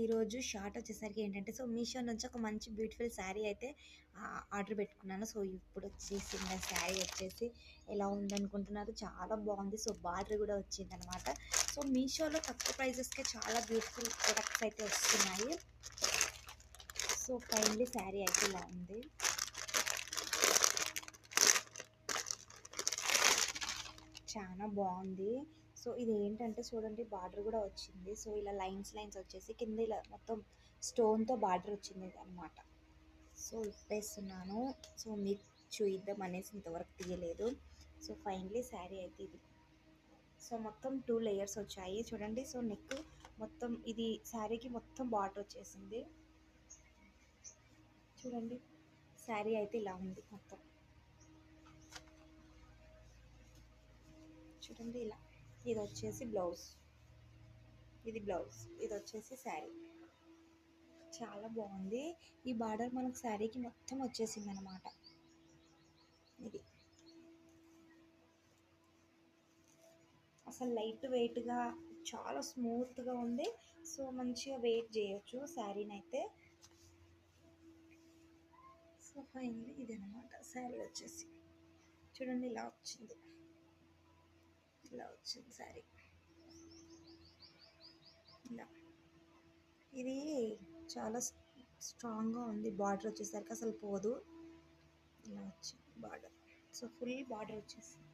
ఈరోజు షార్ట్ వచ్చేసరికి ఏంటంటే సో మీషో నుంచి ఒక మంచి బ్యూటిఫుల్ శారీ అయితే ఆర్డర్ పెట్టుకున్నాను. సో ఇప్పుడు వచ్చేసింది ఆ శారీ వచ్చేసి ఎలా ఉందనుకుంటున్నారు, చాలా బాగుంది. సో బార్డర్ కూడా వచ్చిందనమాట. సో మీషోలో తక్కువ ప్రైజెస్కే చాలా బ్యూటిఫుల్ ప్రొడక్ట్స్ అయితే వస్తున్నాయి. సో ఫైనలీ శారీ అయితే ఇలా ఉంది. చాలా బాగుంది. సో ఇది ఏంటంటే చూడండి, బార్డర్ కూడా వచ్చింది. సో ఇలా లైన్స్ వచ్చేసి కింద ఇలా మొత్తం స్టోన్తో బార్డర్ వచ్చింది అనమాట. సో ఇప్పేస్తున్నాను. సో మీకు చూద్దాం అనేసి ఇంతవరకు తీయలేదు. సో ఫైనలీ శారీ అయితే ఇది. సో మొత్తం 2 లేయర్స్ వచ్చాయి చూడండి. సో నెక్ మొత్తం ఇది శారీకి మొత్తం బార్డర్ వచ్చేసింది చూడండి. శారీ అయితే ఇలా ఉంది మొత్తం చూడండి ఇలా. ఇది వచ్చేసి బ్లౌజ్, ఇది బ్లౌజ్, ఇది వచ్చేసి శారీ. చాలా బాగుంది. ఈ బార్డర్ మనకు శారీకి మొత్తం వచ్చేసింది అనమాట. ఇది అసలు లైట్ వెయిట్గా చాలా స్మూత్గా ఉంది. సో మంచిగా వెయిట్ చేయొచ్చు శారీని అయితే. సో ఫైనల్లీ ఇది అనమాట శారీ వచ్చేసి చూడండి ఇలా వచ్చింది. ఇలా వచ్చింది శారీ ఇలా. ఇది చాలా స్ట్రాంగ్గా ఉంది. బార్డర్ వచ్చేసరికి అసలు పోదు. ఇలా వచ్చింది బార్డర్. సో ఫుల్ బార్డర్ వచ్చేసింది.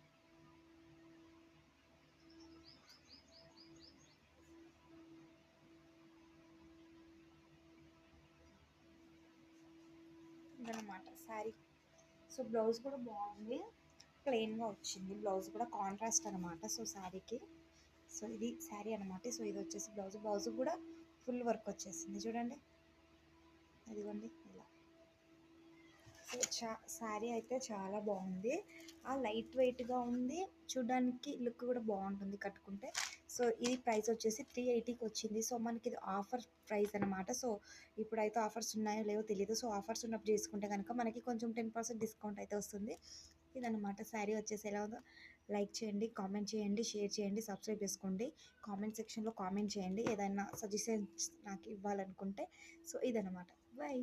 ఇదనమాట శారీ. సో బ్లౌజ్ కూడా బాగుంది, ప్లెయిన్గా వచ్చింది. బ్లౌజ్ కూడా కాంట్రాస్ట్ అనమాట సో శారీకి. సో ఇది శారీ అనమాట. సో ఇది వచ్చేసి బ్లౌజ్. బ్లౌజ్ కూడా ఫుల్ వర్క్ వచ్చేసింది చూడండి. అదిగోండి ఇలా. సో శారీ అయితే చాలా బాగుంది. ఆ లైట్ వెయిట్గా ఉంది, చూడడానికి లుక్ కూడా బాగుంటుంది కట్టుకుంటే. సో ఇది ప్రైస్ వచ్చేసి 380కి వచ్చింది. సో మనకి ఇది ఆఫర్ ప్రైస్ అనమాట. సో ఇప్పుడైతే ఆఫర్స్ ఉన్నాయో లేవో తెలియదు. సో ఆఫర్స్ ఉన్నప్పుడు చేసుకుంటే కనుక మనకి కొంచెం 10% డిస్కౌంట్ అయితే వస్తుంది. ఇదనమాట శారీ వచ్చేసి. ఎలా ఉందో లైక్ చేయండి, కామెంట్ చేయండి, షేర్ చేయండి, సబ్స్క్రైబ్ చేసుకోండి. కామెంట్ సెక్షన్లో కామెంట్ చేయండి ఏదైనా సజెషన్స్ నాకు ఇవ్వాలనుకుంటే. సో ఇదనమాట. బాయ్.